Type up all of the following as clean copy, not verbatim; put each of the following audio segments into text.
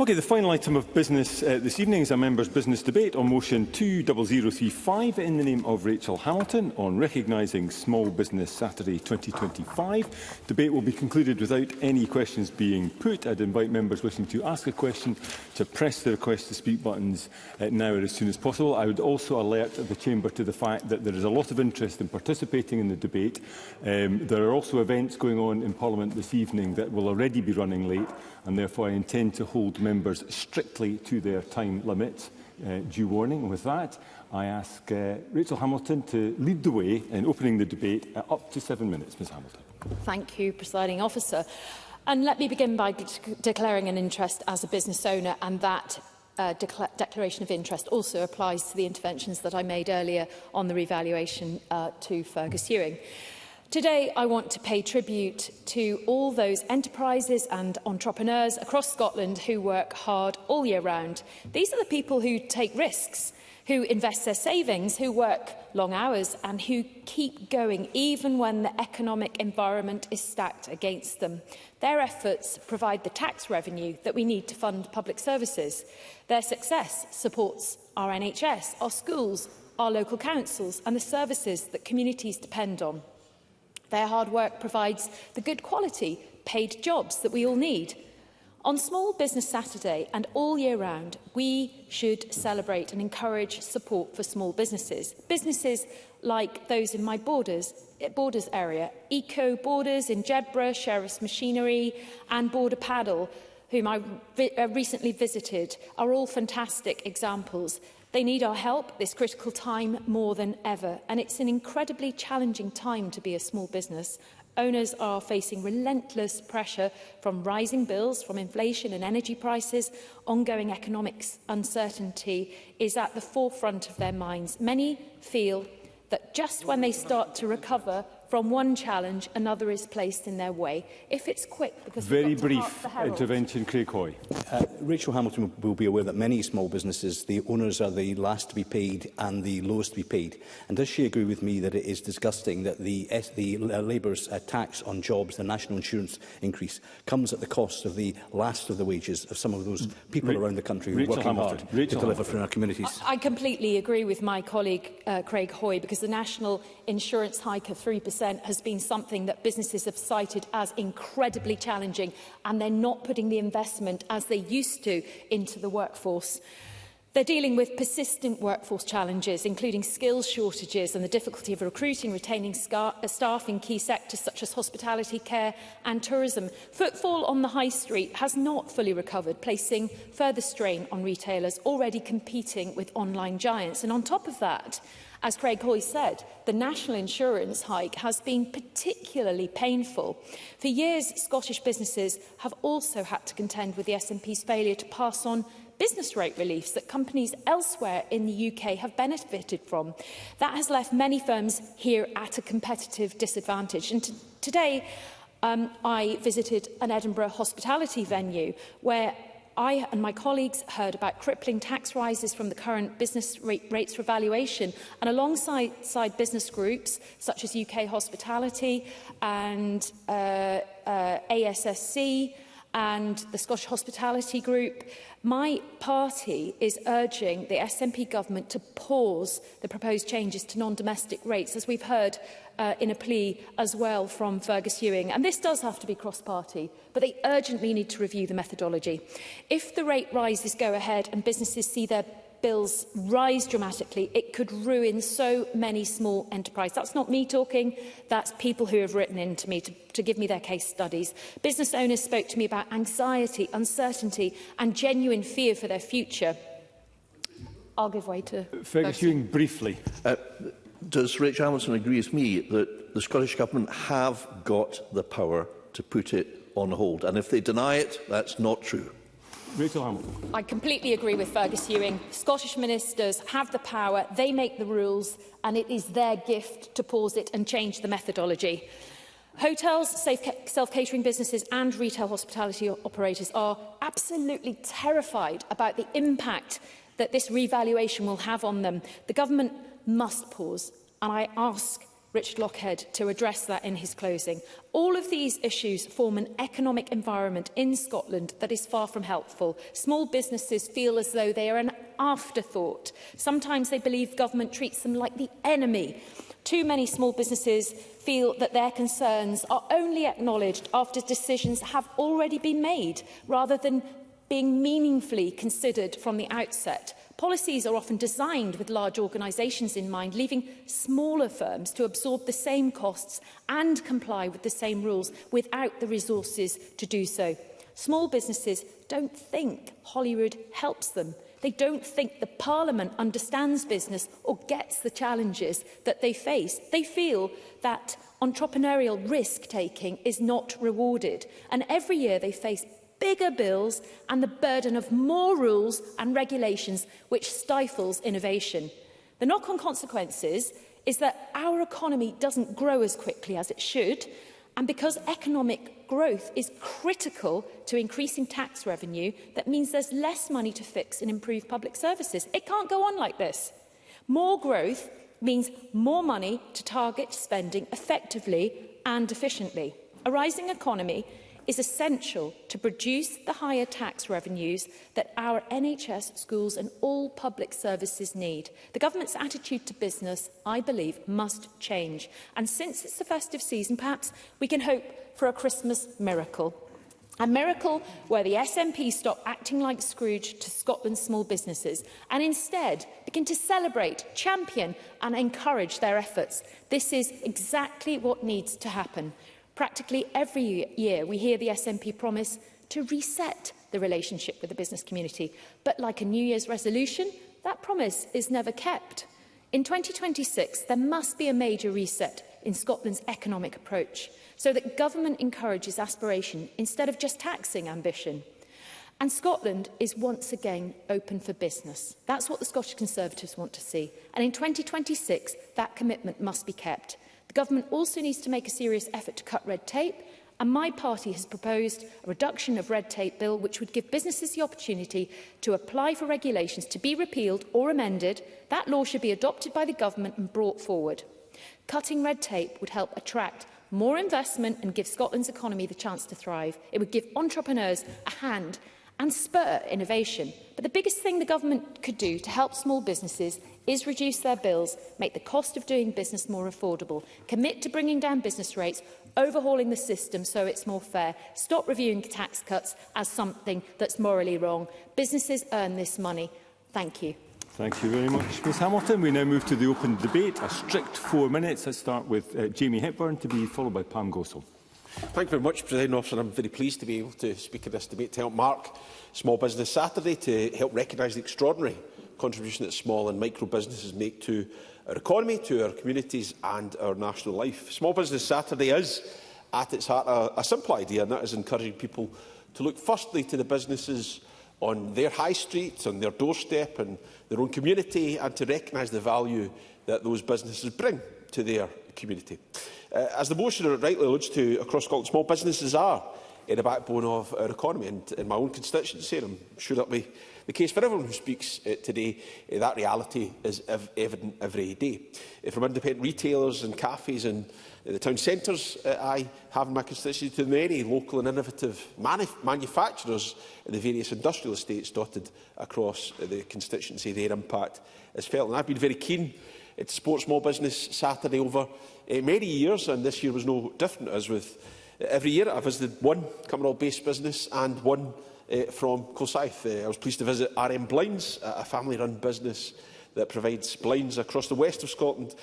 Okay, the final item of business this evening is a members' business debate on motion 20035 in the name of Rachael Hamilton on recognising Small Business Saturday 2025. Debate will be concluded without any questions being put. I'd invite members wishing to ask a question to press the request to speak buttons now or as soon as possible. I would also alert the Chamber to the fact that there is a lot of interest in participating in the debate. There are also events going on in Parliament this evening that will already be running late, and therefore I intend to hold members strictly to their time limits. Due warning. And with that, I ask Rachael Hamilton to lead the way in opening the debate at up to 7 minutes. Ms Hamilton. Thank you, Presiding Officer. And let me begin by declaring an interest as a business owner, and that declaration of interest also applies to the interventions that I made earlier on the revaluation to Fergus Ewing. Today, I want to pay tribute to all those enterprises and entrepreneurs across Scotland who work hard all year round. These are the people who take risks, who invest their savings, who work long hours and who keep going even when the economic environment is stacked against them. Their efforts provide the tax revenue that we need to fund public services. Their success supports our NHS, our schools, our local councils and the services that communities depend on. Their hard work provides the good quality, paid jobs that we all need. On Small Business Saturday and all year round, we should celebrate and encourage support for small businesses. Businesses like those in my Borders area, Eco Borders in Jedburgh, Sheriff's Machinery and Border Paddle, whom I recently visited, are all fantastic examples. They need our help this critical time more than ever, and it's an incredibly challenging time to be a small business. Owners are facing relentless pressure from rising bills, from inflation and energy prices. Ongoing economic uncertainty is at the forefront of their minds. Many feel that just when they start to recover from one challenge, another is placed in their way. If it's quick, because very brief intervention, Craig Hoy. Rachel Hamilton will be aware that many small businesses, the owners are the last to be paid and the lowest to be paid. And does she agree with me that it is disgusting that the Labour's tax on jobs, the national insurance increase, comes at the cost of the last of the wages of some of those people around the country who are working hard to deliver for our communities? I completely agree with my colleague Craig Hoy, because the national insurance hike of 3% has been something that businesses have cited as incredibly challenging, and they're not putting the investment as they used to into the workforce. They're dealing with persistent workforce challenges, including skills shortages and the difficulty of recruiting, retaining staff in key sectors such as hospitality, care and tourism. Footfall on the high street has not fully recovered, placing further strain on retailers already competing with online giants. And on top of that, as Craig Hoy said, the national insurance hike has been particularly painful. For years, Scottish businesses have also had to contend with the SNP's failure to pass on business rate reliefs that companies elsewhere in the UK have benefited from. That has left many firms here at a competitive disadvantage. And today, I visited an Edinburgh hospitality venue where I and my colleagues heard about crippling tax rises from the current business rates revaluation, and alongside business groups such as UK Hospitality and ASSC and the Scottish Hospitality Group, my party is urging the SNP government to pause the proposed changes to non-domestic rates, as we've heard in a plea as well from Fergus Ewing. And this does have to be cross-party, but they urgently need to review the methodology. If the rate rises go ahead and businesses see their bills rise dramatically, it could ruin so many small enterprises. That's not me talking, that's people who have written in to me to give me their case studies. Business owners spoke to me about anxiety, uncertainty and genuine fear for their future. I'll give way to Fergus Ewing briefly. Does Rachael Hamilton agree with me that the Scottish Government have got the power to put it on hold? And if they deny it, that's not true. Rachael Hamilton. I completely agree with Fergus Ewing. Scottish ministers have the power, they make the rules, and it is their gift to pause it and change the methodology. Hotels, self-catering businesses and retail hospitality operators are absolutely terrified about the impact that this revaluation will have on them. The government must pause, and I ask Richard Lochhead to address that in his closing. All of these issues form an economic environment in Scotland that is far from helpful. Small businesses feel as though they are an afterthought. Sometimes they believe government treats them like the enemy. Too many small businesses feel that their concerns are only acknowledged after decisions have already been made, rather than being meaningfully considered from the outset. Policies are often designed with large organisations in mind, leaving smaller firms to absorb the same costs and comply with the same rules without the resources to do so. Small businesses don't think Holyrood helps them. They don't think the Parliament understands business or gets the challenges that they face. They feel that entrepreneurial risk-taking is not rewarded, and every year they face bigger bills and the burden of more rules and regulations, which stifles innovation. The knock-on consequences is that our economy doesn't grow as quickly as it should, and because economic growth is critical to increasing tax revenue, that means there's less money to fix and improve public services. It can't go on like this. More growth means more money to target spending effectively and efficiently. A rising economy is essential to produce the higher tax revenues that our NHS, schools and all public services need. The government's attitude to business, I believe, must change. And since it's the festive season, perhaps we can hope for a Christmas miracle. A miracle where the SNP stop acting like Scrooge to Scotland's small businesses and instead begin to celebrate, champion and encourage their efforts. This is exactly what needs to happen. Practically every year we hear the SNP promise to reset the relationship with the business community. But like a New Year's resolution, that promise is never kept. In 2026, there must be a major reset in Scotland's economic approach so that government encourages aspiration instead of just taxing ambition. And Scotland is once again open for business. That's what the Scottish Conservatives want to see. And in 2026, that commitment must be kept. The government also needs to make a serious effort to cut red tape, and my party has proposed a reduction of red tape bill which would give businesses the opportunity to apply for regulations to be repealed or amended. That law should be adopted by the government and brought forward. Cutting red tape would help attract more investment and give Scotland's economy the chance to thrive. It would give entrepreneurs a hand and spur innovation. But the biggest thing the government could do to help small businesses is reduce their bills, make the cost of doing business more affordable, commit to bringing down business rates, overhauling the system so it's more fair, stop reviewing tax cuts as something that's morally wrong. Businesses earn this money. Thank you. Thank you very much, Ms Hamilton. We now move to the open debate. A strict 4 minutes. Let's start with Jamie Hepburn, to be followed by Pam Gossel. Thank you very much, President Officer. I'm very pleased to be able to speak at this debate to help mark Small Business Saturday, to help recognise the extraordinary contribution that small and micro businesses make to our economy, to our communities and our national life. Small Business Saturday is, at its heart, a simple idea, and that is encouraging people to look firstly to the businesses on their high street, on their doorstep and their own community, and to recognise the value that those businesses bring to their community. As the motion rightly alludes to, across Scotland, small businesses are the backbone of our economy, and in my own constituency, and I'm sure that will be the case for everyone who speaks today, that reality is evident every day. From independent retailers and cafes in the town centres I have in my constituency, to many local and innovative manufacturers in the various industrial estates dotted across the constituency, their impact is felt. And I've been very keen to support Small Business Saturday over many years, and this year was no different. As with every year, I visited one Cumbernauld-based business and one from Kilsyth. I was pleased to visit RM Blinds, a family-run business that provides blinds across the west of Scotland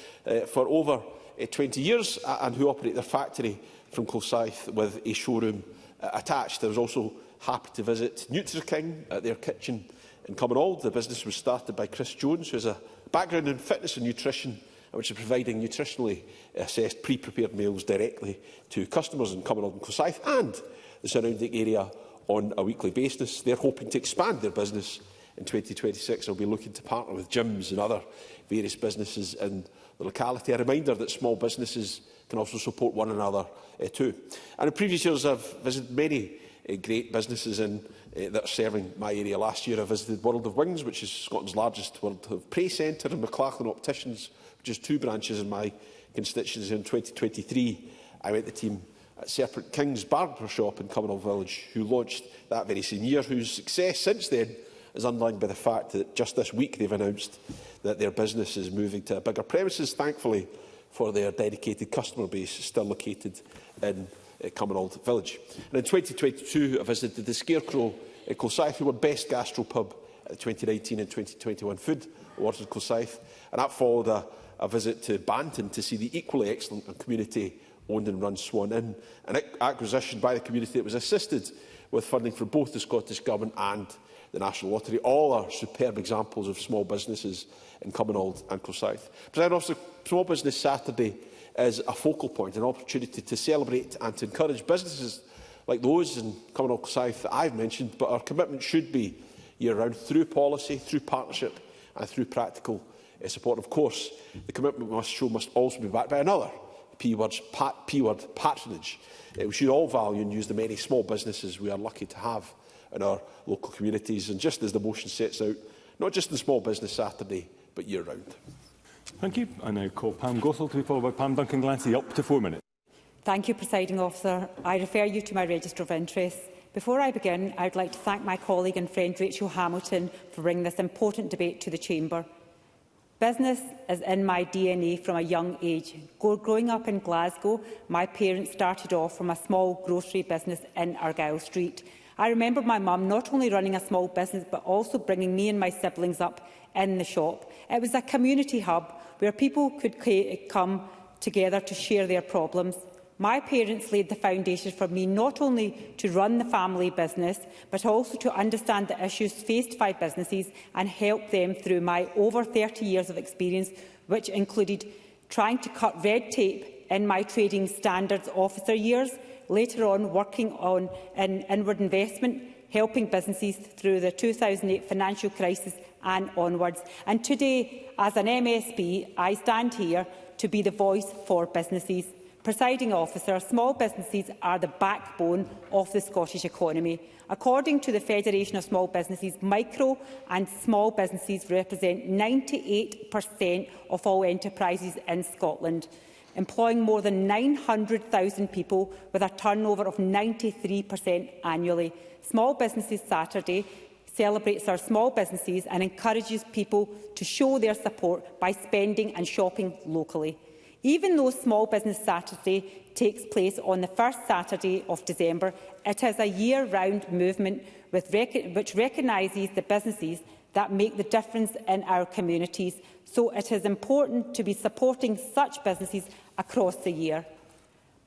for over 20 years, and who operate their factory from Kilsyth with a showroom attached. I was also happy to visit NutriKing at their kitchen in Cumbernauld. The business was started by Chris Jones, who has a background in fitness and nutrition, which is providing nutritionally assessed pre-prepared meals directly to customers in Cumbernauld and Kilsyth and the surrounding area on a weekly basis. They're hoping to expand their business in 2026 and will be looking to partner with gyms and other various businesses in the locality. A reminder that small businesses can also support one another too. And in previous years, I've visited many great businesses that are serving my area. Last year, I visited World of Wings, which is Scotland's largest World of Prey centre, and McLachlan Opticians, which is 2 branches in my constituency. In 2023, I met the team at Serpent King's barber shop in Cumbernauld Village, who launched that very same year, whose success since then is underlined by the fact that just this week they've announced that their business is moving to a bigger premises, thankfully for their dedicated customer base still located in Cumbernauld Village. And in 2022, I visited the Scarecrow at Kilsyth, who were Best Gastro Pub at the 2019 and 2021 Food Awards in Kilsyth, and that followed a visit to Banton to see the equally excellent and community-owned and run Swan Inn, an acquisition by the community that was assisted with funding from both the Scottish Government and the National Lottery. All are superb examples of small businesses in Cumbernauld and Kilsyth. President Officer, Small Business Saturday is a focal point, an opportunity to celebrate and to encourage businesses like those in Cumbernauld Kilsyth that I've mentioned, but our commitment should be year-round through policy, through partnership and through practical support. Of course, the commitment must also be backed by another P-word, patronage. We should all value and use the many small businesses we are lucky to have in our local communities, and just as the motion sets out, not just in Small Business Saturday, but year-round. Thank you. I now call Pam Gothel to be followed by Pam Duncan-Glancy. Up to 4 minutes. Thank you, Presiding Officer. I refer you to my register of interests. Before I begin, I would like to thank my colleague and friend Rachael Hamilton for bringing this important debate to the Chamber. Business is in my DNA from a young age. Growing up in Glasgow, my parents started off from a small grocery business in Argyll Street. I remember my mum not only running a small business but also bringing me and my siblings up in the shop. It was a community hub where people could come together to share their problems. My parents laid the foundation for me not only to run the family business but also to understand the issues faced by businesses and help them through my over 30 years of experience, which included trying to cut red tape in my trading standards officer years, later on working on an inward investment, helping businesses through the 2008 financial crisis and onwards. And today, as an MSP, I stand here to be the voice for businesses. Presiding Officer, small businesses are the backbone of the Scottish economy. According to the Federation of Small Businesses, micro and small businesses represent 98% of all enterprises in Scotland, employing more than 900,000 people with a turnover of 93% annually. Small Businesses Saturday celebrates our small businesses and encourages people to show their support by spending and shopping locally. Even though Small Business Saturday takes place on the first Saturday of December, it is a year-round movement which recognises the businesses that make the difference in our communities, so it is important to be supporting such businesses across the year.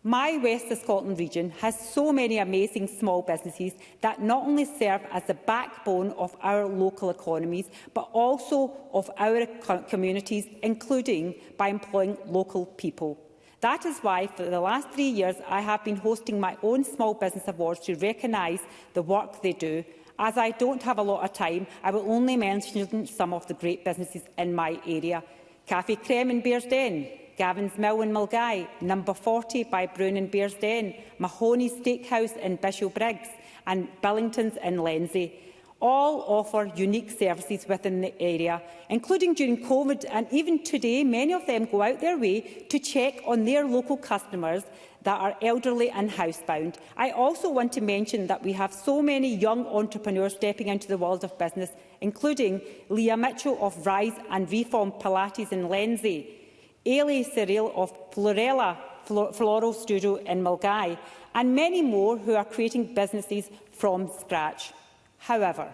My West of Scotland region has so many amazing small businesses that not only serve as the backbone of our local economies, but also of our communities, including by employing local people. That is why, for the last 3 years, I have been hosting my own Small Business Awards to recognise the work they do. As I don't have a lot of time, I will only mention some of the great businesses in my area. Cafe Creme in Bearsden, Gavin's Mill in Milngavie, Number 40 by Brown in Bearsden, Mahoney's Steakhouse in Bishopbriggs and Billington's in Lenzie. All offer unique services within the area, including during COVID, and even today many of them go out their way to check on their local customers that are elderly and housebound. I also want to mention that we have so many young entrepreneurs stepping into the world of business, including Leah Mitchell of Rise and Reform Pilates in Lenzie, Ailey Cyril of Florella Floral Studio in Milngavie, and many more who are creating businesses from scratch. However,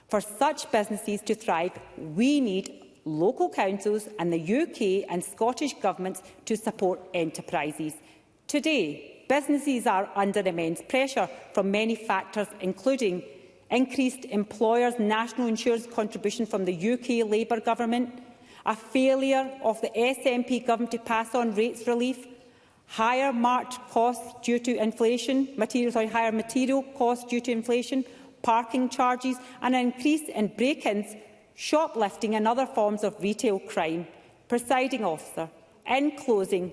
for such businesses to thrive, we need local councils and the UK and Scottish governments to support enterprises. Today, businesses are under immense pressure from many factors, including increased employers' national insurance contribution from the UK Labour government, a failure of the SNP government to pass on rates relief, higher marked costs due to inflation, higher material costs due to inflation, parking charges, and an increase in break-ins, shoplifting and other forms of retail crime. Presiding Officer, in closing,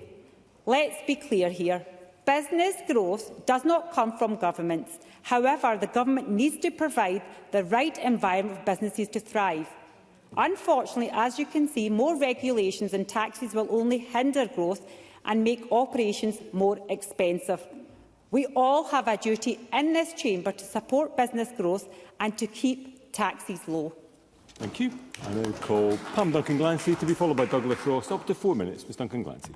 let's be clear here. Business growth does not come from governments. However, the government needs to provide the right environment for businesses to thrive. Unfortunately, as you can see, more regulations and taxes will only hinder growth and make operations more expensive. We all have a duty in this chamber to support business growth and to keep taxes low. Thank you. I now call Pam Duncan-Glancy to be followed by Douglas Ross. Up to 4 minutes. Ms Duncan-Glancy.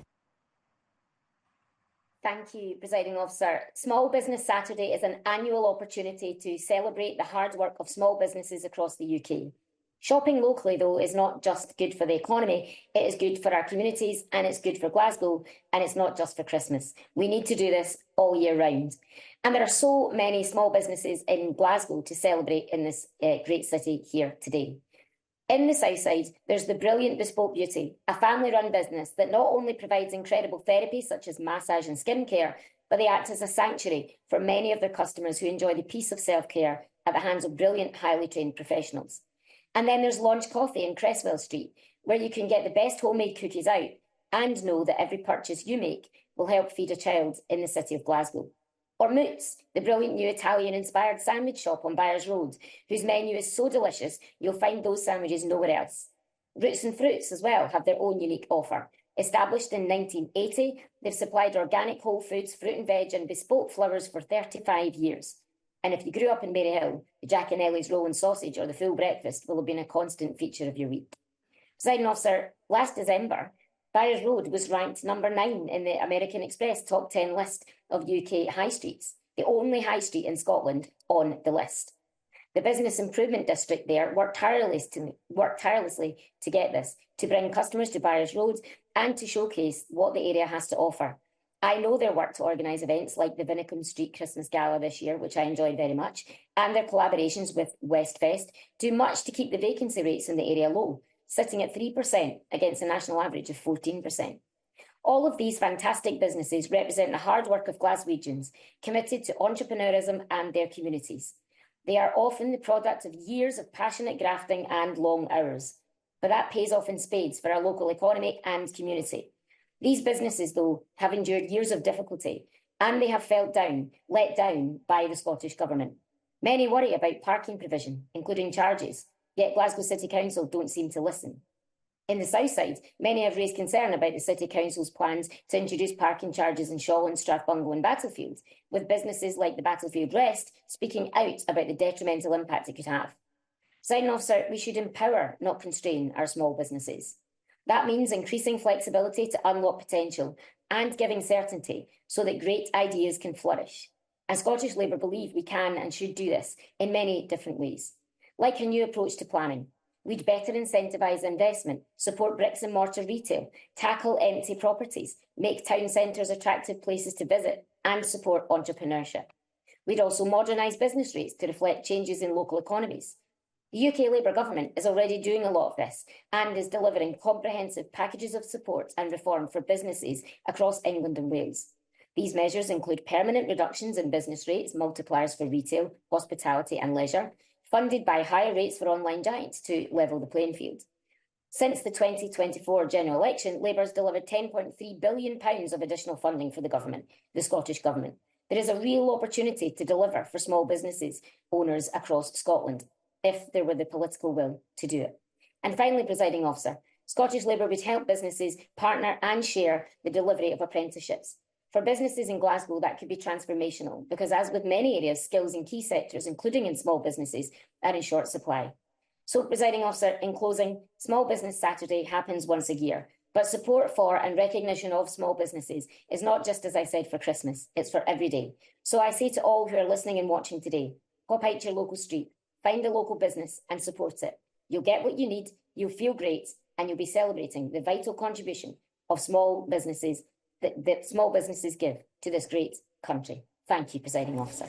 Thank you, Presiding Officer. Small Business Saturday is an annual opportunity to celebrate the hard work of small businesses across the UK. Shopping locally, though, is not just good for the economy, it is good for our communities and it's good for Glasgow, and it's not just for Christmas. We need to do this all year round. And there are so many small businesses in Glasgow to celebrate in this great city here today. In the South Side, there's the brilliant Bespoke Beauty, a family-run business that not only provides incredible therapy such as massage and skincare, but they act as a sanctuary for many of their customers who enjoy the peace of self-care at the hands of brilliant, highly trained professionals. And then there's Launch Coffee in Cresswell Street, where you can get the best homemade cookies out and know that every purchase you make will help feed a child in the city of Glasgow. Or Moots, the brilliant new Italian-inspired sandwich shop on Byres Road, whose menu is so delicious you'll find those sandwiches nowhere else. Roots and Fruits as well have their own unique offer. Established in 1980, they've supplied organic whole foods, fruit and veg and bespoke flowers for 35 years. And if you grew up in Maryhill, the Jack and Ellie's roll and sausage or the full breakfast will have been a constant feature of your week. Presiding Officer, last December, Byres Road was ranked number 9 in the American Express top 10 list of UK high streets, the only high street in Scotland on the list. The Business Improvement District there worked tirelessly to get this, to bring customers to Byres Road and to showcase what the area has to offer. I know their work to organise events like the Vinicum Street Christmas Gala this year, which I enjoyed very much, and their collaborations with Westfest do much to keep the vacancy rates in the area low, sitting at 3% against a national average of 14%. All of these fantastic businesses represent the hard work of Glaswegians, committed to entrepreneurism and their communities. They are often the product of years of passionate grafting and long hours, but that pays off in spades for our local economy and community. These businesses, though, have endured years of difficulty, and they have felt let down by the Scottish Government. Many worry about parking provision, including charges, yet Glasgow City Council don't seem to listen. In the South Side, many have raised concern about the City Council's plans to introduce parking charges in Shawland, Strathbungle and Battlefield, with businesses like the Battlefield Rest speaking out about the detrimental impact it could have. Presiding Officer, we should empower, not constrain, our small businesses. That means increasing flexibility to unlock potential and giving certainty so that great ideas can flourish. And Scottish Labour believe we can and should do this in many different ways. Like a new approach to planning, we'd better incentivise investment, support bricks and mortar retail, tackle empty properties, make town centres attractive places to visit and support entrepreneurship. We'd also modernise business rates to reflect changes in local economies. The UK Labour Government is already doing a lot of this and is delivering comprehensive packages of support and reform for businesses across England and Wales. These measures include permanent reductions in business rates, multipliers for retail, hospitality and leisure, funded by higher rates for online giants to level the playing field. Since the 2024 general election, Labour has delivered £10.3 billion of additional funding for the Scottish Government. There is a real opportunity to deliver for small businesses owners across Scotland, if there were the political will to do it. And finally, Presiding Officer, Scottish Labour would help businesses partner and share the delivery of apprenticeships. For businesses in Glasgow, that could be transformational because, as with many areas, skills in key sectors, including in small businesses, are in short supply. So, Presiding Officer, in closing, Small Business Saturday happens once a year, but support for and recognition of small businesses is not just, as I said, for Christmas, it's for every day. So I say to all who are listening and watching today, pop out to your local street, find a local business and support it. You'll get what you need, you'll feel great, and you'll be celebrating the vital contribution of small businesses that small businesses give to this great country. Thank you, Presiding Officer.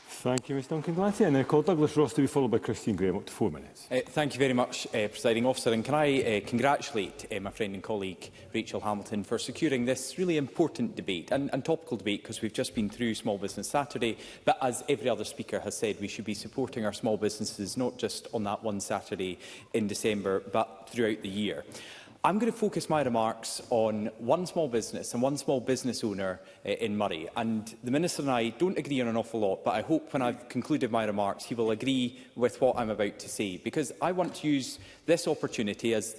Thank you, Ms Duncan-Glancy. And I call Douglas Ross to be followed by Christine Graham, up to 4 minutes. Thank you very much, Presiding Officer. And can I congratulate my friend and colleague Rachael Hamilton for securing this really important debate and topical debate, because we've just been through Small Business Saturday. But as every other speaker has said, we should be supporting our small businesses not just on that one Saturday in December, but throughout the year. I'm going to focus my remarks on one small business and one small business owner in Murray. And the Minister and I don't agree on an awful lot, but I hope when I've concluded my remarks he will agree with what I'm about to say, because I want to use this opportunity as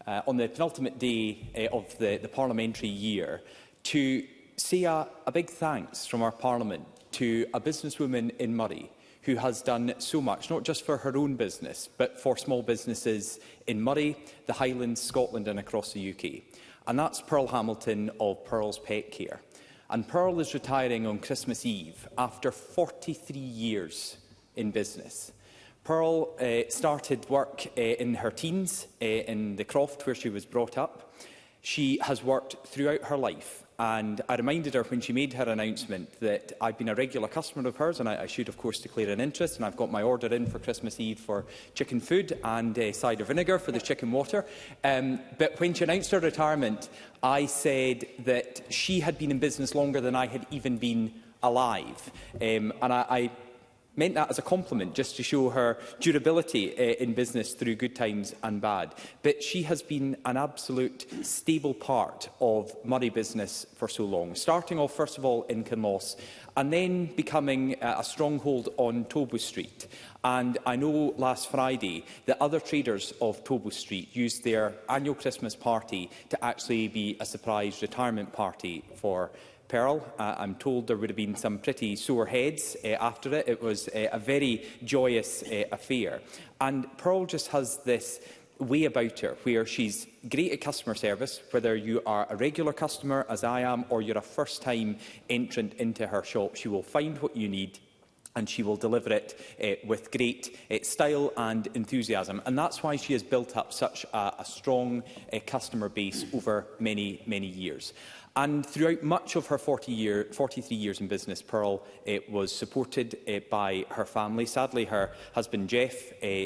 on the penultimate day of the parliamentary year to say a big thanks from our Parliament to a businesswoman in Murray who has done so much, not just for her own business, but for small businesses in Murray, the Highlands, Scotland and across the UK. And that's Pearl Hamilton of Pearl's Pet Care. And Pearl is retiring on Christmas Eve after 43 years in business. Pearl started work in her teens in the croft where she was brought up. She has worked throughout her life. And I reminded her when she made her announcement that I've been a regular customer of hers and I should, of course, declare an interest. And I've got my order in for Christmas Eve for chicken food and cider vinegar for the chicken water. But when she announced her retirement, I said that she had been in business longer than I had even been alive. And I meant that as a compliment, just to show her durability in business through good times and bad. But she has been an absolute stable part of Murray business for so long, starting off, first of all, in Kinloss, and then becoming a stronghold on Tobu Street. And I know last Friday that other traders of Tobu Street used their annual Christmas party to actually be a surprise retirement party for Pearl. I'm told there would have been some pretty sore heads after it. It was a very joyous affair. And Pearl just has this way about her where she's great at customer service, whether you are a regular customer, as I am, or you're a first-time entrant into her shop. She will find what you need and she will deliver it with great style and enthusiasm. And that's why she has built up such a strong customer base over many, many years. And throughout much of her 43 years in business, Pearl was supported by her family. Sadly, her husband Jeff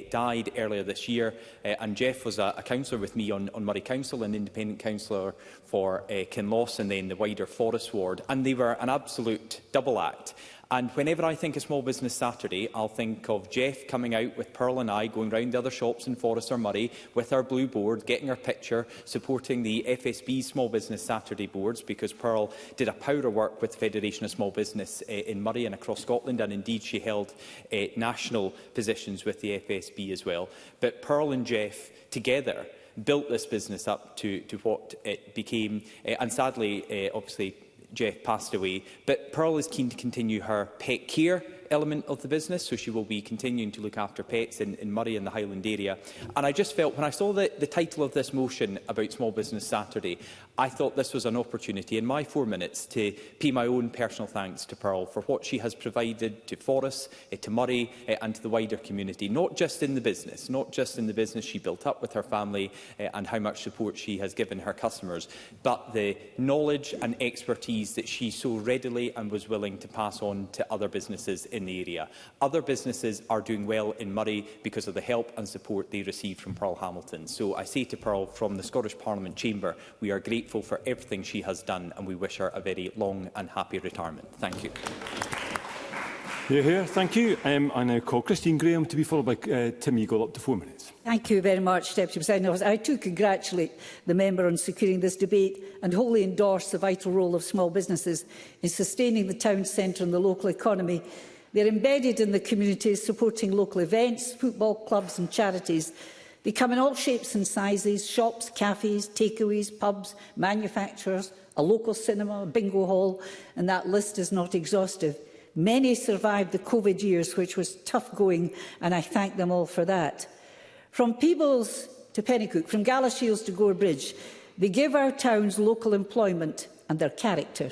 died earlier this year, and Jeff was a councillor with me on Murray Council, an independent councillor for Kinloss and then the wider Forest Ward. And they were an absolute double act. And whenever I think of Small Business Saturday, I'll think of Jeff coming out with Pearl and I, going round the other shops in Forest or Murray with our blue board, getting our picture, supporting the FSB Small Business Saturday boards, because Pearl did a power of work with the Federation of Small Business in Murray and across Scotland, and indeed she held national positions with the FSB as well. But Pearl and Jeff together built this business up to what it became, and sadly, obviously, Jeff passed away, but Pearl is keen to continue her pet care element of the business, so she will be continuing to look after pets in Murray and the Highland area. And I just felt, when I saw the title of this motion about Small Business Saturday, I thought this was an opportunity in my 4 minutes to pay my own personal thanks to Pearl for what she has provided to Forres, to Murray and to the wider community, not just in the business she built up with her family and how much support she has given her customers, but the knowledge and expertise that she so readily and was willing to pass on to other businesses in the area. Other businesses are doing well in Murray because of the help and support they received from Pearl Hamilton. So I say to Pearl from the Scottish Parliament Chamber, we are grateful for everything she has done and we wish her a very long and happy retirement. Thank you. Hear, hear. Thank you. I now call Christine Graham to be followed by Tim Eagle, up to 4 minutes. Thank you very much, Deputy Presiding Officer. I too congratulate the member on securing this debate and wholly endorse the vital role of small businesses in sustaining the town centre and the local economy. They are embedded in the communities, supporting local events, football clubs and charities. They come in all shapes and sizes: shops, cafes, takeaways, pubs, manufacturers, a local cinema, a bingo hall, and that list is not exhaustive. Many survived the COVID years, which was tough going, and I thank them all for that. From Peebles to Pennycook, from Galashiels to Gore Bridge, they give our towns local employment and their character.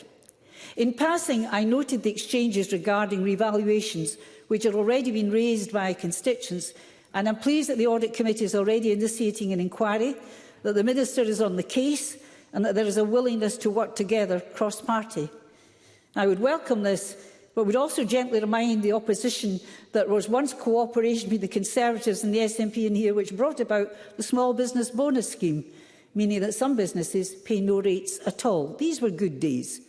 In passing, I noted the exchanges regarding revaluations, which had already been raised by constituents, and I'm pleased that the Audit Committee is already initiating an inquiry, that the Minister is on the case, and that there is a willingness to work together cross-party. I would welcome this, but would also gently remind the opposition that there was once cooperation between the Conservatives and the SNP in here which brought about the small business bonus scheme, meaning that some businesses pay no rates at all. These were good days.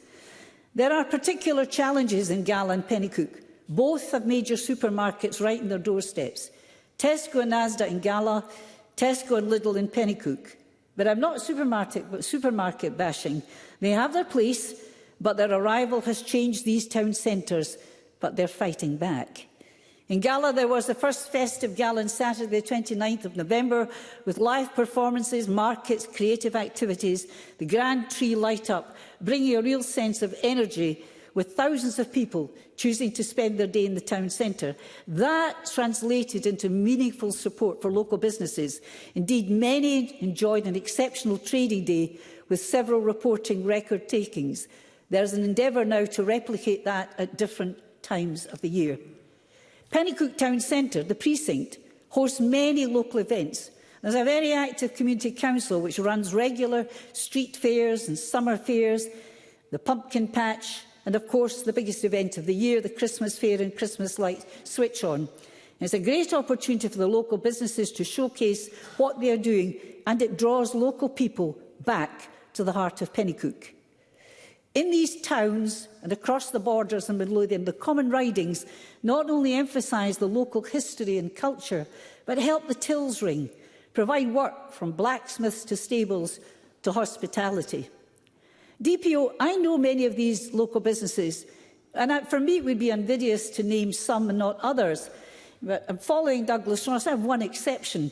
There are particular challenges in Gala and Pennycook. Both have major supermarkets right on their doorsteps. Tesco and Asda in Gala, Tesco and Lidl in Pennycook. But I'm not supermarket bashing. They have their place, but their arrival has changed these town centres, but they're fighting back. In Gala, there was the first festive gala on Saturday, the 29th of November, with live performances, markets, creative activities, the Grand Tree light-up, bringing a real sense of energy, with thousands of people choosing to spend their day in the town centre. That translated into meaningful support for local businesses. Indeed, many enjoyed an exceptional trading day, with several reporting record takings. There is an endeavour now to replicate that at different times of the year. Pennycook Town Centre, the precinct, hosts many local events. There's a very active community council which runs regular street fairs and summer fairs, the pumpkin patch, and of course the biggest event of the year, the Christmas fair and Christmas light switch on. It's a great opportunity for the local businesses to showcase what they are doing, and it draws local people back to the heart of Pennycook. In these towns and across the borders in Midlothian, the common ridings not only emphasise the local history and culture, but help the tills ring, provide work from blacksmiths to stables to hospitality. DPO, I know many of these local businesses, and for me it would be invidious to name some and not others. But I'm following Douglas Ross. I have one exception,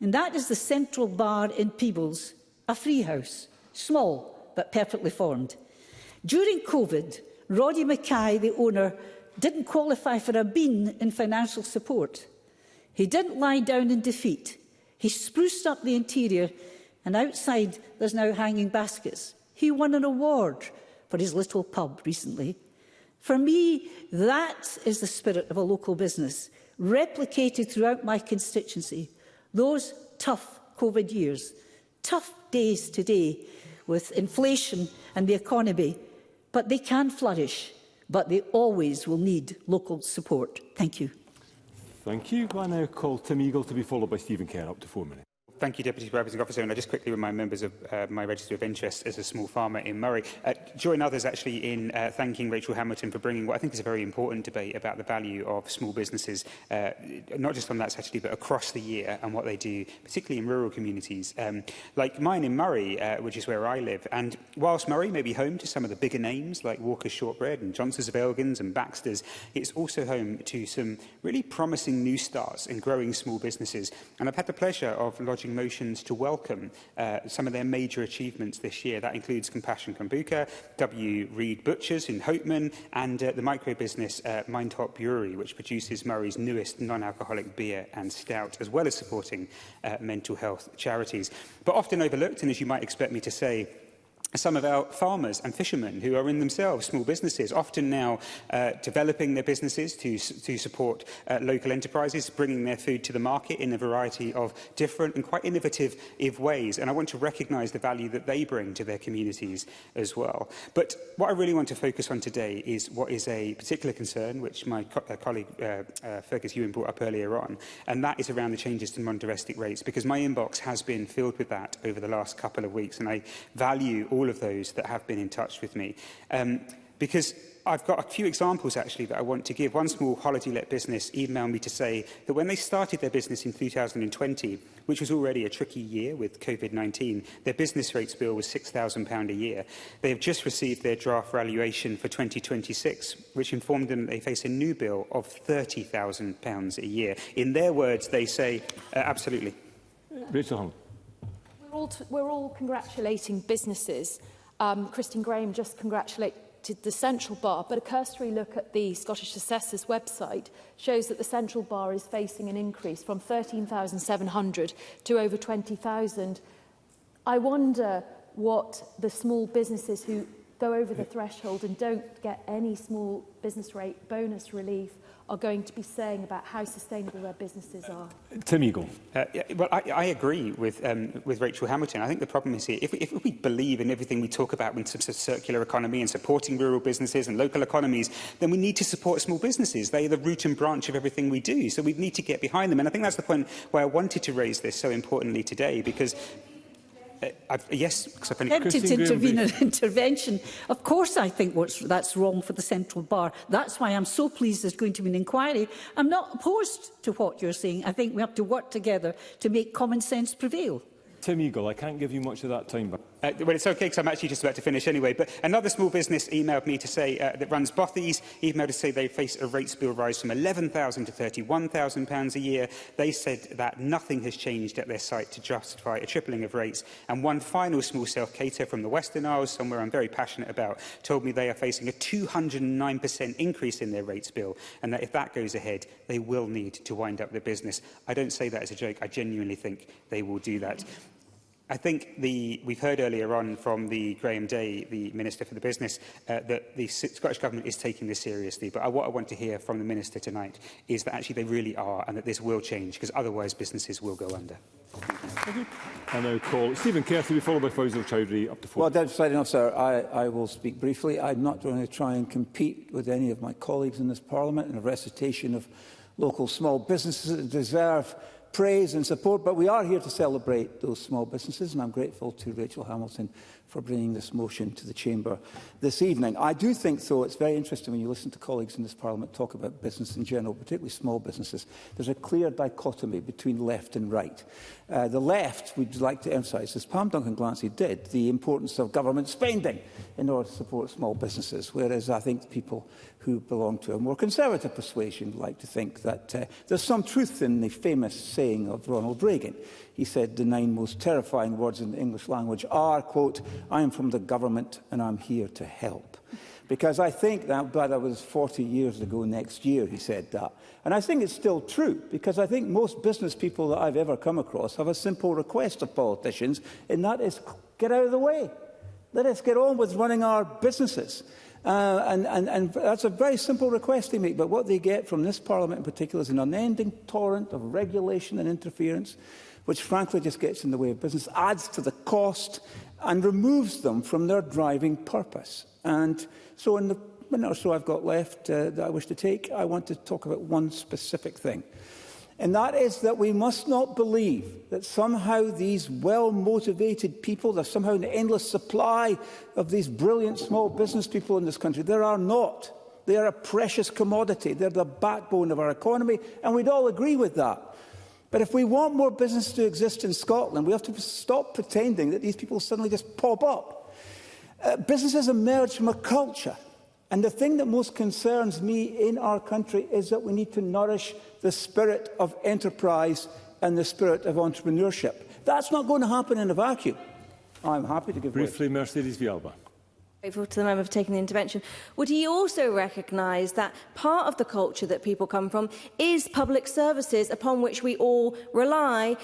and that is the Central Bar in Peebles, a free house, small but perfectly formed. During COVID, Roddy Mackay, the owner, didn't qualify for a bean in financial support. He didn't lie down in defeat. He spruced up the interior, and outside there's now hanging baskets. He won an award for his little pub recently. For me, that is the spirit of a local business, replicated throughout my constituency. Those tough COVID years, tough days today with inflation and the economy, but they can flourish, but they always will need local support. Thank you. Thank you. I now call Tim Eagle to be followed by Stephen Kerr, up to 4 minutes. Thank you, Deputy Presiding Officer. And I just quickly remind members of my register of interest as a small farmer in Murray. Join others actually in thanking Rachael Hamilton for bringing what I think is a very important debate about the value of small businesses, not just on that Saturday, but across the year and what they do, particularly in rural communities, like mine in Murray, which is where I live. And whilst Murray may be home to some of the bigger names like Walker's Shortbread and Johnson's of Elgins and Baxter's, it's also home to some really promising new starts in growing small businesses. And I've had the pleasure of lodging motions to welcome some of their major achievements this year. That includes Compassion Kombucha, W. Reed Butchers in Hopeman, and the micro-business Mindhop Brewery, which produces Murray's newest non-alcoholic beer and stout, as well as supporting mental health charities. But often overlooked, and as you might expect me to say, some of our farmers and fishermen who are in themselves small businesses, often now developing their businesses to support local enterprises, bringing their food to the market in a variety of different and quite innovative ways. And I want to recognise the value that they bring to their communities as well. But what I really want to focus on today is what is a particular concern, which my colleague Fergus Ewan brought up earlier on, and that is around the changes to monodomestic rates, because my inbox has been filled with that over the last couple of weeks, and I value all of those that have been in touch with me. Because I've got a few examples, actually, that I want to give. One small holiday-let business emailed me to say that when they started their business in 2020, which was already a tricky year with COVID-19, their business rates bill was £6,000 a year. They have just received their draft valuation for 2026, which informed them that they face a new bill of £30,000 a year. In their words, they say, absolutely. Rachel Hunt. We're all congratulating businesses. Christine Graham just congratulated the Central Bar, but a cursory look at the Scottish Assessors website shows that the Central Bar is facing an increase from 13,700 to over 20,000. I wonder what the small businesses who go over the threshold and don't get any small business rate bonus relief are going to be saying about how sustainable their businesses are. Tim Eagle. Well, I agree with Rachael Hamilton. I think the problem is here, if we believe in everything we talk about in terms of circular economy and supporting rural businesses and local economies, then we need to support small businesses. They are the root and branch of everything we do, so we need to get behind them. And I think that's the point why I wanted to raise this so importantly today, because yes, because I've attempted to intervene in intervention. Of course, I think that's wrong for the Central Bar. That's why I'm so pleased there's going to be an inquiry. I'm not opposed to what you're saying. I think we have to work together to make common sense prevail. Tim Eagle, I can't give you much of that time back. Well, it's okay because I'm actually just about to finish anyway. But another small business emailed me to say that runs Bothy's, emailed to say they face a rates bill rise from £11,000 to £31,000 a year. They said that nothing has changed at their site to justify a tripling of rates. And one final small self-cater from the Western Isles, somewhere I'm very passionate about, told me they are facing a 209% increase in their rates bill, and that if that goes ahead, they will need to wind up their business. I don't say that as a joke. I genuinely think they will do that. I think we've heard earlier on from Graham Day, the Minister for the Business, that the Scottish Government is taking this seriously. But what I want to hear from the Minister tonight is that actually they really are, and that this will change, because otherwise businesses will go under. Thank you. I now call Stephen Kerr to be followed by Faisal Chowdhury. Up to 4. Well, Deputy Presiding Officer, I will speak briefly. I'm not going to try and compete with any of my colleagues in this Parliament in a recitation of local small businesses that deserve praise and support, but we are here to celebrate those small businesses, and I'm grateful to Rachael Hamilton for bringing this motion to the Chamber this evening. I do think, though, it's very interesting when you listen to colleagues in this Parliament talk about business in general, particularly small businesses. There's a clear dichotomy between left and right. The left would like to emphasise, as Pam Duncan-Glancy did, the importance of government spending in order to support small businesses, whereas I think people who belong to a more conservative persuasion like to think that there's some truth in the famous saying of Ronald Reagan. He said the 9 most terrifying words in the English language are, quote, "I am from the government and I'm here to help." Because I think that was 40 years ago next year he said that. And I think it's still true, because I think most business people that I've ever come across have a simple request of politicians, and that is, get out of the way. Let us get on with running our businesses. And that's a very simple request they make, but what they get from this Parliament in particular is an unending torrent of regulation and interference, which frankly just gets in the way of business, adds to the cost and removes them from their driving purpose. And so in the minute or so I've got left that I wish to take, I want to talk about one specific thing. And that is that we must not believe that somehow these well-motivated people, there's somehow an endless supply of these brilliant small business people in this country. There are not. They are a precious commodity. They're the backbone of our economy, and we'd all agree with that. But if we want more business to exist in Scotland, we have to stop pretending that these people suddenly just pop up. Businesses emerge from a culture. And the thing that most concerns me in our country is that we need to nourish the spirit of enterprise and the spirit of entrepreneurship. That's not going to happen in a vacuum. I'm happy to give briefly way. Mercedes Vialba. Grateful to the member for taking the intervention. Would he also recognise that part of the culture that people come from is public services upon which we all rely,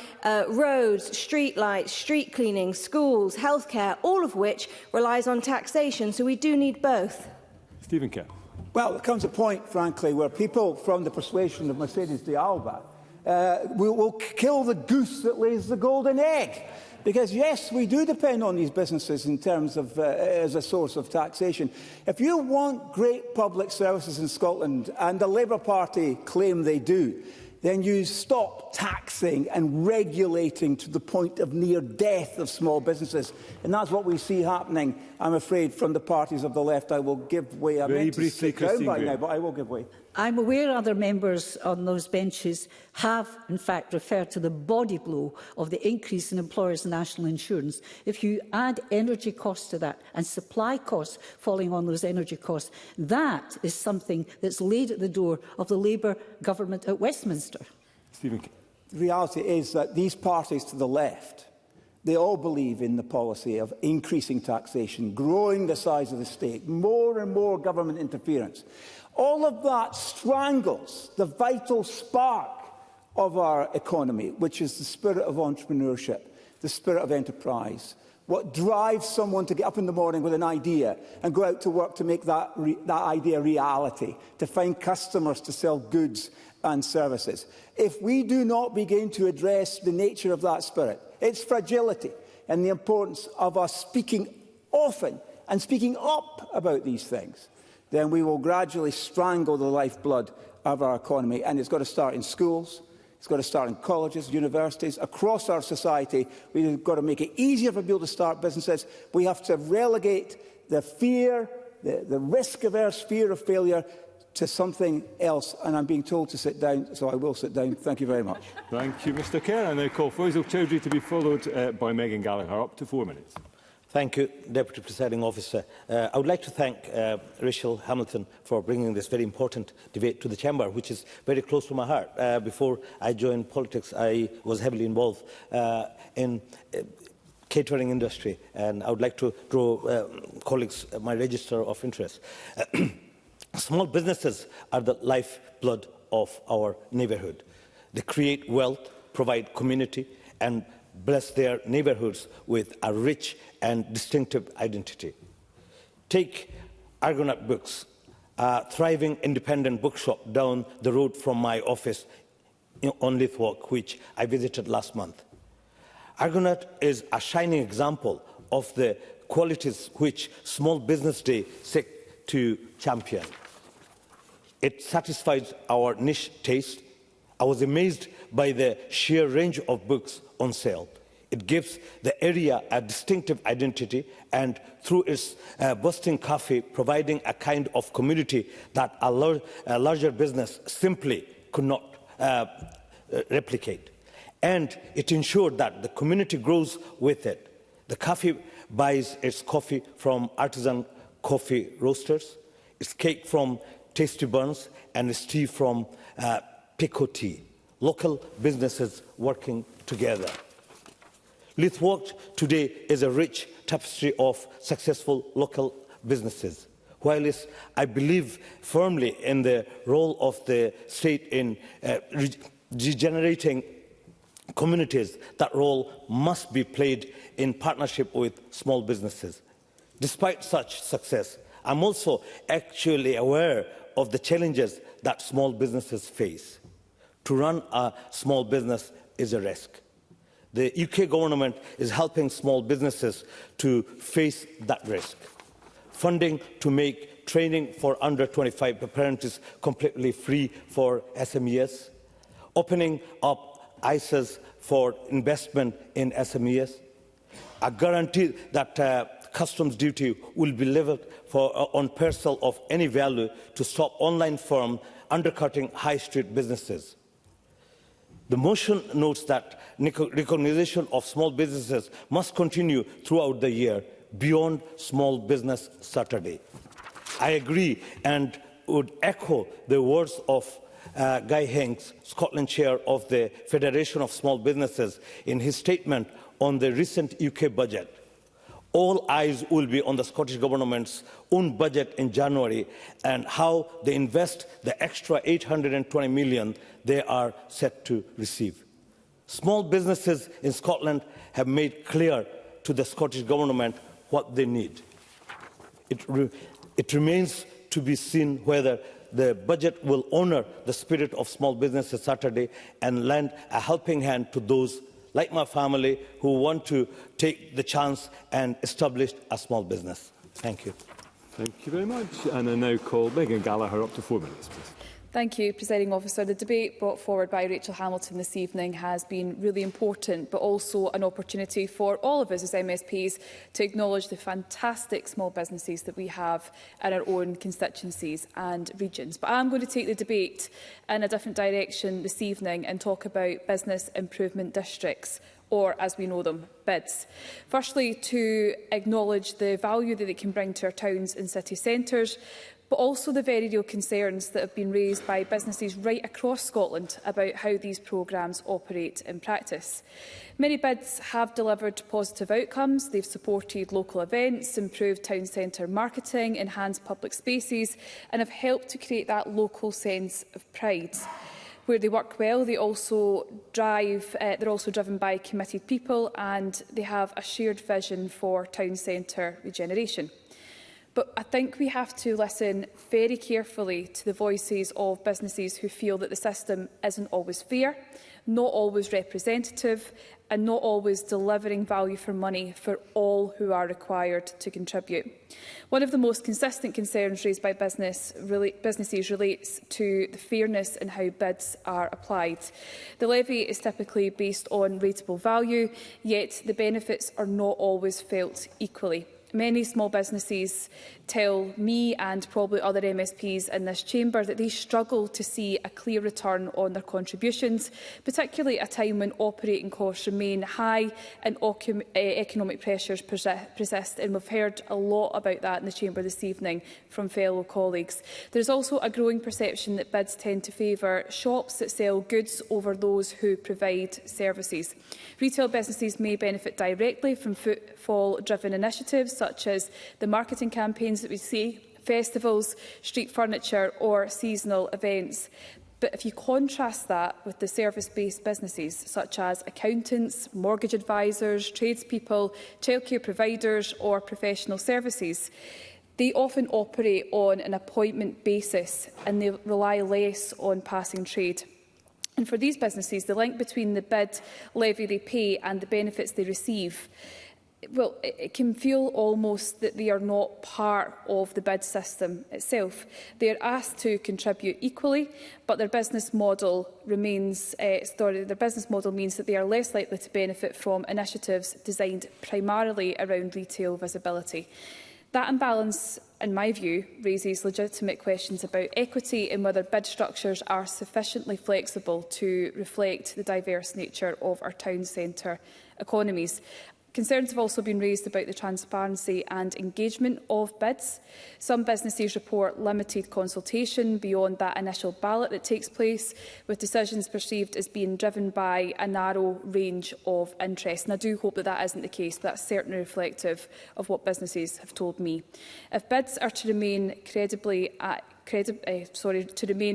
roads, street lights, street cleaning, schools, healthcare, all of which relies on taxation, so we do need both? Stephen Kerr. Well, there comes a point, frankly, where people from the persuasion of Mercedes de Alba will kill the goose that lays the golden egg. Because, yes, we do depend on these businesses in terms of as a source of taxation. If you want great public services in Scotland, and the Labour Party claim they do, then you stop taxing and regulating to the point of near death of small businesses. And that's what we see happening, I'm afraid, from the parties of the left. I will give way. I meant to sit down by now, but I will give way. I'm aware other members on those benches have, in fact, referred to the body blow of the increase in employers' national insurance. If you add energy costs to that and supply costs falling on those energy costs, that is something that's laid at the door of the Labour government at Westminster. Stephen. The reality is that these parties to the left, they all believe in the policy of increasing taxation, growing the size of the state, more and more government interference. All of that strangles the vital spark of our economy, which is the spirit of entrepreneurship, the spirit of enterprise. What drives someone to get up in the morning with an idea and go out to work to make that idea reality, to find customers to sell goods and services. If we do not begin to address the nature of that spirit, its fragility, and the importance of us speaking often and speaking up about these things, then we will gradually strangle the lifeblood of our economy. And it's got to start in schools, it's got to start in colleges, universities, across our society. We've got to make it easier for people to start businesses. We have to relegate the fear, the risk-averse fear of failure to something else, and I'm being told to sit down, so I will sit down. Thank you very much. Thank you, Mr Kerr. I now call Faisal Chowdhury to be followed by Megan Gallagher. Up to 4 minutes. Thank you, Deputy Presiding Officer. I would like to thank Rachael Hamilton for bringing this very important debate to the Chamber, which is very close to my heart. Before I joined politics, I was heavily involved in catering industry, and I would like to draw colleagues my register of interest. Small businesses are the lifeblood of our neighbourhood. They create wealth, provide community, and bless their neighbourhoods with a rich and distinctive identity. Take Argonaut Books, a thriving independent bookshop down the road from my office on Lithwalk, which I visited last month. Argonaut is a shining example of the qualities which Small Business Day seek to champion. It satisfies our niche taste. I was amazed by the sheer range of books on sale. It gives the area a distinctive identity, and through its bustling cafe, providing a kind of community that a larger business simply could not replicate. And it ensured that the community grows with it. The cafe buys its coffee from artisan coffee roasters, its cake from Tasty Buns, and its tea from Pico Tea. Local businesses working together. Lithwalk today is a rich tapestry of successful local businesses. While I believe firmly in the role of the state in regenerating communities, that role must be played in partnership with small businesses. Despite such success, I'm also actually aware of the challenges that small businesses face. To run a small business is a risk. The UK government is helping small businesses to face that risk. Funding to make training for under 25 apprentices completely free for SMEs. Opening up ISAs for investment in SMEs. A guarantee that customs duty will be levied on parcel of any value to stop online firms undercutting high street businesses. The motion notes that recognition of small businesses must continue throughout the year beyond Small Business Saturday. I agree and would echo the words of Guy Hanks, Scotland Chair of the Federation of Small Businesses, in his statement on the recent UK budget. All eyes will be on the Scottish Government's own budget in January and how they invest the extra $820 million they are set to receive. Small businesses in Scotland have made clear to the Scottish Government what they need. It remains to be seen whether the budget will honour the spirit of Small Businesses Saturday and lend a helping hand to those like my family, who want to take the chance and establish a small business. Thank you. Thank you very much. And I now call Megan Gallagher. Up to 4 minutes, please. Thank you, Presiding Officer. The debate brought forward by Rachael Hamilton this evening has been really important, but also an opportunity for all of us as MSPs to acknowledge the fantastic small businesses that we have in our own constituencies and regions. But I'm going to take the debate in a different direction this evening and talk about business improvement districts, or as we know them, BIDs. Firstly, to acknowledge the value that they can bring to our towns and city centres, but also the very real concerns that have been raised by businesses right across Scotland about how these programmes operate in practice. Many BIDs have delivered positive outcomes. They've supported local events, improved town centre marketing, enhanced public spaces, and have helped to create that local sense of pride. Where they work well, they're also driven by committed people, and they have a shared vision for town centre regeneration. But I think we have to listen very carefully to the voices of businesses who feel that the system isn't always fair, not always representative, and not always delivering value for money for all who are required to contribute. One of the most consistent concerns raised by businesses relates to the fairness in how bids are applied. The levy is typically based on rateable value, yet the benefits are not always felt equally. Many small businesses tell me and probably other MSPs in this chamber that they struggle to see a clear return on their contributions, particularly at a time when operating costs remain high and economic pressures persist. And we've heard a lot about that in the chamber this evening from fellow colleagues. There is also a growing perception that bids tend to favour shops that sell goods over those who provide services. Retail businesses may benefit directly from footfall-driven initiatives such as the marketing campaigns that we see, festivals, street furniture or seasonal events. But if you contrast that with the service-based businesses such as accountants, mortgage advisors, tradespeople, childcare providers or professional services, they often operate on an appointment basis and they rely less on passing trade. And for these businesses, the link between the bid levy they pay and the benefits they receive, well, it can feel almost that they are not part of the bid system itself. They are asked to contribute equally, but their business model means that they are less likely to benefit from initiatives designed primarily around retail visibility. That imbalance, in my view, raises legitimate questions about equity and whether bid structures are sufficiently flexible to reflect the diverse nature of our town centre economies. Concerns have also been raised about the transparency and engagement of bids. Some businesses report limited consultation beyond that initial ballot that takes place, with decisions perceived as being driven by a narrow range of interests. And I do hope that that isn't the case, but that's certainly reflective of what businesses have told me. If bids are to remain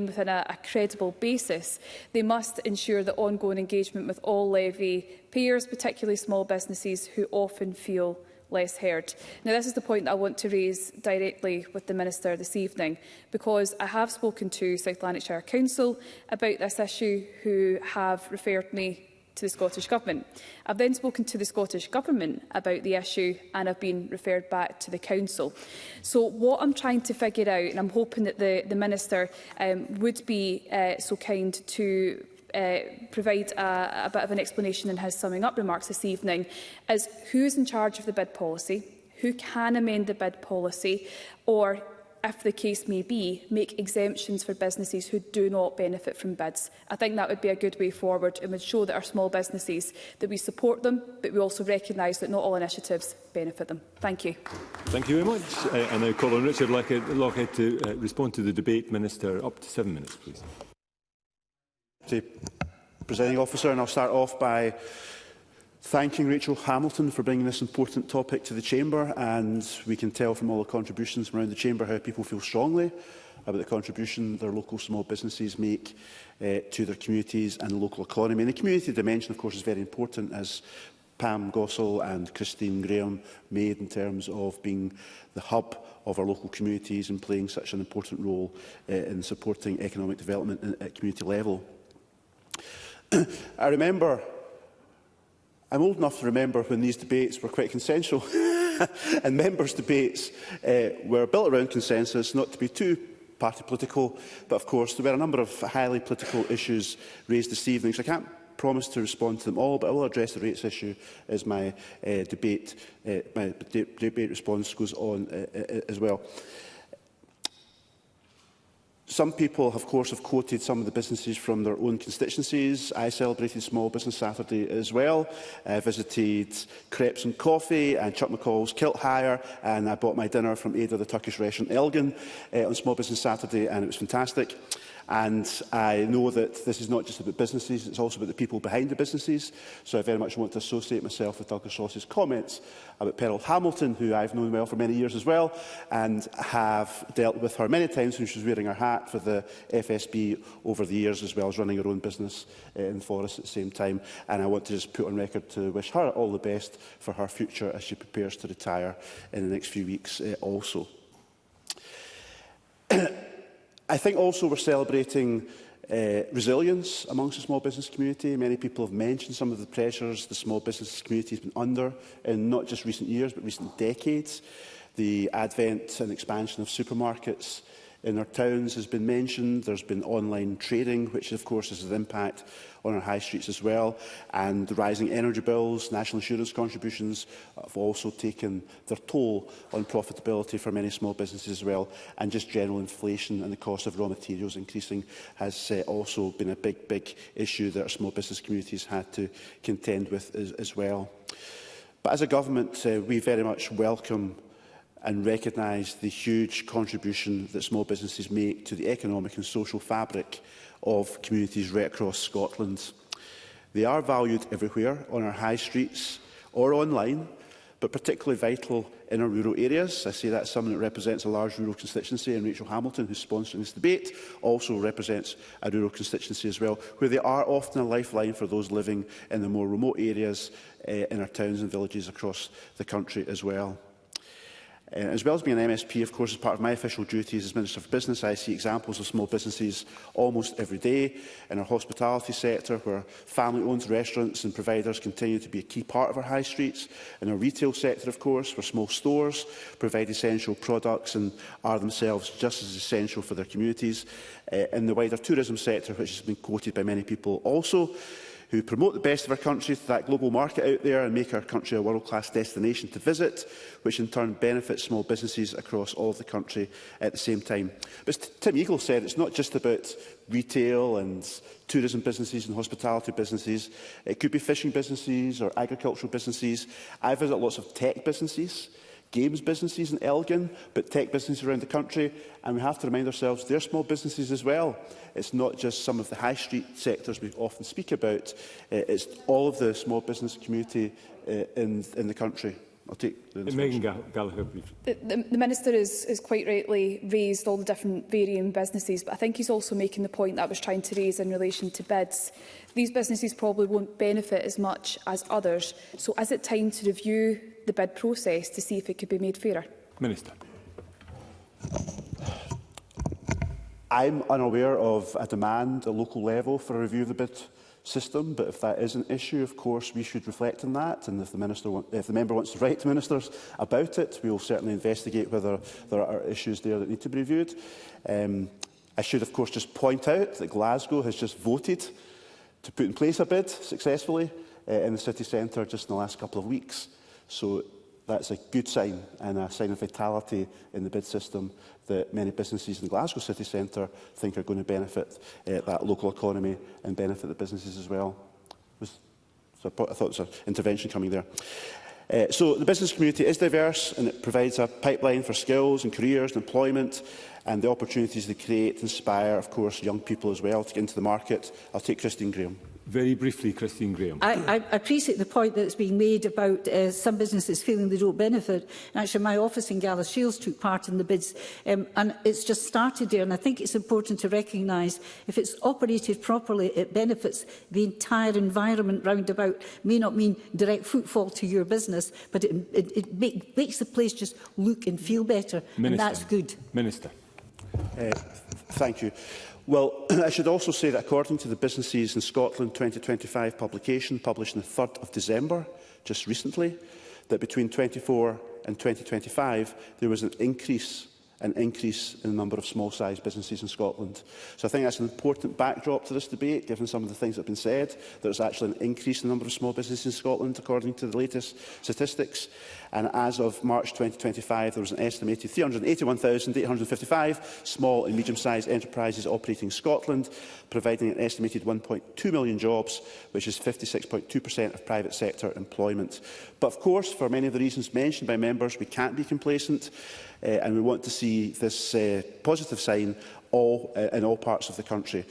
within a credible basis, they must ensure that ongoing engagement with all levy payers, particularly small businesses who often feel less heard. Now, this is the point that I want to raise directly with the Minister this evening, because I have spoken to South Lanarkshire Council about this issue, who have referred me to the Scottish Government. I've then spoken to the Scottish Government about the issue and I've been referred back to the Council. So what I'm trying to figure out, and I'm hoping that the Minister would be so kind to provide a bit of an explanation in his summing up remarks this evening, is who is in charge of the bid policy, who can amend the bid policy, or if the case may be, make exemptions for businesses who do not benefit from bids. I think that would be a good way forward and would show that our small businesses, that we support them, but we also recognise that not all initiatives benefit them. Thank you. Thank you very much. I now call on Richard Lockhead to respond to the debate. Minister, up to 7 minutes, please. Presiding Officer, and I'll start off by thanking Rachael Hamilton for bringing this important topic to the Chamber, and we can tell from all the contributions from around the Chamber how people feel strongly about the contribution their local small businesses make to their communities and the local economy. And the community dimension, of course, is very important, as Pam Gossel and Christine Graham made, in terms of being the hub of our local communities and playing such an important role in supporting economic development at community level. I'm old enough to remember when these debates were quite consensual and members' debates were built around consensus, not to be too party political, but of course there were a number of highly political issues raised this evening, so I can't promise to respond to them all, but I will address the rates issue as my debate response goes on as well. Some people, of course, have quoted some of the businesses from their own constituencies. I celebrated Small Business Saturday as well. I visited Crepes and Coffee and Chuck McCall's Kilt Hire, and I bought my dinner from Ada, the Turkish restaurant Elgin, on Small Business Saturday, and it was fantastic. And I know that this is not just about businesses, it's also about the people behind the businesses. So I very much want to associate myself with Douglas Ross's comments about Pearl Hamilton, who I've known well for many years as well, and have dealt with her many times when she was wearing her hat for the FSB over the years, as well as running her own business in Forest at the same time. And I want to just put on record to wish her all the best for her future as she prepares to retire in the next few weeks also. I think also we're celebrating resilience amongst the small business community. Many people have mentioned some of the pressures the small business community has been under in not just recent years but recent decades. The advent and expansion of supermarkets in our towns has been mentioned. There's been online trading, which of course has an impact on our high streets as well. And the rising energy bills, national insurance contributions have also taken their toll on profitability for many small businesses as well. And just general inflation and the cost of raw materials increasing has also been a big issue that our small business communities had to contend with as well. But as a government, we very much welcome and recognise the huge contribution that small businesses make to the economic and social fabric of communities right across Scotland. They are valued everywhere, on our high streets or online, but particularly vital in our rural areas. I say that's someone that represents a large rural constituency, and Rachael Hamilton, who's sponsoring this debate, also represents a rural constituency as well, where they are often a lifeline for those living in the more remote areas in our towns and villages across the country as well. As well as being an MSP, of course, as part of my official duties as Minister for Business, I see examples of small businesses almost every day in our hospitality sector, where family-owned restaurants and providers continue to be a key part of our high streets. In our retail sector, of course, where small stores provide essential products and are themselves just as essential for their communities. In the wider tourism sector, which has been quoted by many people also, who promote the best of our country to that global market out there and make our country a world-class destination to visit, which in turn benefits small businesses across all of the country at the same time. But as Tim Eagle said, it's not just about retail and tourism businesses and hospitality businesses. It could be fishing businesses or agricultural businesses. I visit lots of tech businesses, games businesses in Elgin, but tech businesses around the country, and we have to remind ourselves they're small businesses as well. It's not just some of the high street sectors we often speak about, it's all of the small business community in the country. I'll take the Megan Gallagher, briefly. The Minister is quite rightly raised all the different varying businesses, but I think he's also making the point that I was trying to raise in relation to bids. These businesses probably won't benefit as much as others, so is it time to review the bid process to see if it could be made fairer? Minister. I'm unaware of a demand at local level for a review of the bid system, but if that is an issue, of course, we should reflect on that. And if the member wants to write to ministers about it, we will certainly investigate whether there are issues there that need to be reviewed. I should, of course, just point out that Glasgow has just voted to put in place a bid successfully in the city centre just in the last couple of weeks. So that's a good sign and a sign of vitality in the bid system that many businesses in the Glasgow city centre think are going to benefit that local economy and benefit the businesses as well. So I thought there was an intervention coming there. So the business community is diverse, and it provides a pipeline for skills and careers and employment, and the opportunities they create inspire, of course, young people as well to get into the market. I'll take Christine Graham. Very briefly, Christine Graham. I appreciate the point that's being made about some businesses feeling they don't benefit. Actually, my office in Gallus Shields took part in the bids, and it's just started there. And I think it's important to recognise if it's operated properly, it benefits the entire environment round about. May not mean direct footfall to your business, but it makes the place just look and feel better, Minister, and that's good. Minister. Thank you. Well, I should also say that according to the Businesses in Scotland 2025 publication published on the 3rd of December, just recently, that between 2024 and 2025 there was an increase in the number of small-sized businesses in Scotland. So I think that's an important backdrop to this debate, given some of the things that have been said. There's actually an increase in the number of small businesses in Scotland, according to the latest statistics. And as of March 2025, there was an estimated 381,855 small and medium-sized enterprises operating in Scotland, providing an estimated 1.2 million jobs, which is 56.2% of private sector employment. But of course, for many of the reasons mentioned by members, we can't be complacent. And we want to see this positive sign in all parts of the country.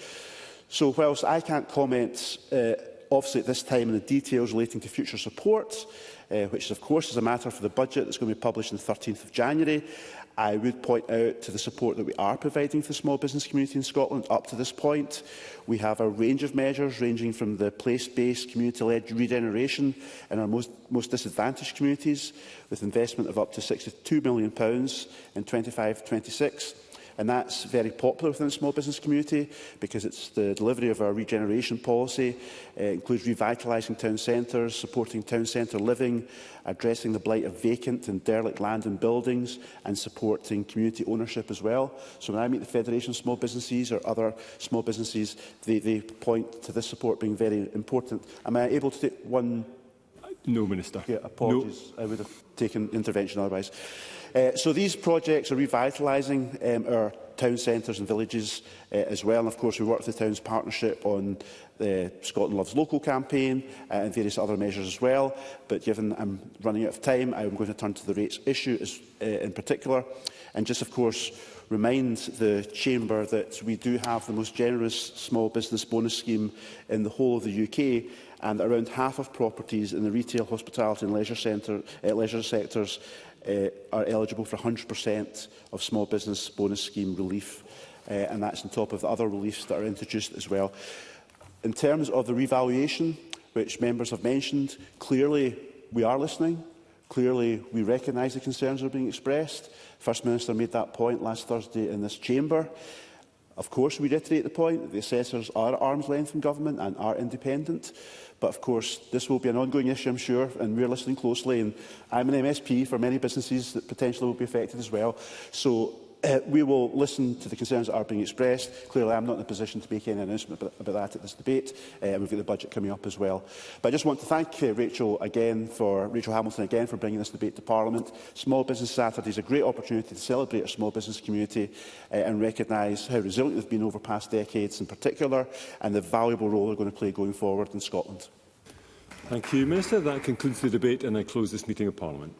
So whilst I can't comment, obviously at this time, on the details relating to future support, which of course is a matter for the budget that's going to be published on the 13th of January, I would point out to the support that we are providing for the small business community in Scotland up to this point. We have a range of measures ranging from the place-based community-led regeneration in our most disadvantaged communities, with investment of up to £62 million in 25-26, and that's very popular within the small business community because it's the delivery of our regeneration policy. It includes revitalising town centres, supporting town centre living, addressing the blight of vacant and derelict land and buildings, and supporting community ownership as well. So when I meet the Federation of Small Businesses or other small businesses, they point to this support being very important. Am I able to take one? No, Minister. Yeah, apologies. No. I would have taken intervention otherwise. So these projects are revitalising our town centres and villages as well. And of course, we work with the Towns Partnership on the Scotland Loves Local campaign and various other measures as well. But given I'm running out of time, I'm going to turn to the rates issue in particular. And just, of course, remind the Chamber that we do have the most generous small business bonus scheme in the whole of the UK, and around half of properties in the retail, hospitality and leisure sectors are eligible for 100% of small business bonus scheme relief, and that's on top of the other reliefs that are introduced as well. In terms of the revaluation, which members have mentioned, clearly we are listening. Clearly we recognise the concerns that are being expressed. First Minister made that point last Thursday in this chamber. Of course, we reiterate the point that the assessors are at arm's length from government and are independent. But of course, this will be an ongoing issue, I'm sure, and we're listening closely. And I'm an MSP for many businesses that potentially will be affected as well. So we will listen to the concerns that are being expressed. Clearly, I'm not in a position to make any announcement about that at this debate. And we've got the budget coming up as well. But I just want to thank Rachael Hamilton again for bringing this debate to Parliament. Small Business Saturday is a great opportunity to celebrate our small business community and recognise how resilient they've been over past decades in particular, and the valuable role they're going to play going forward in Scotland. Thank you, Minister. That concludes the debate, and I close this meeting of Parliament.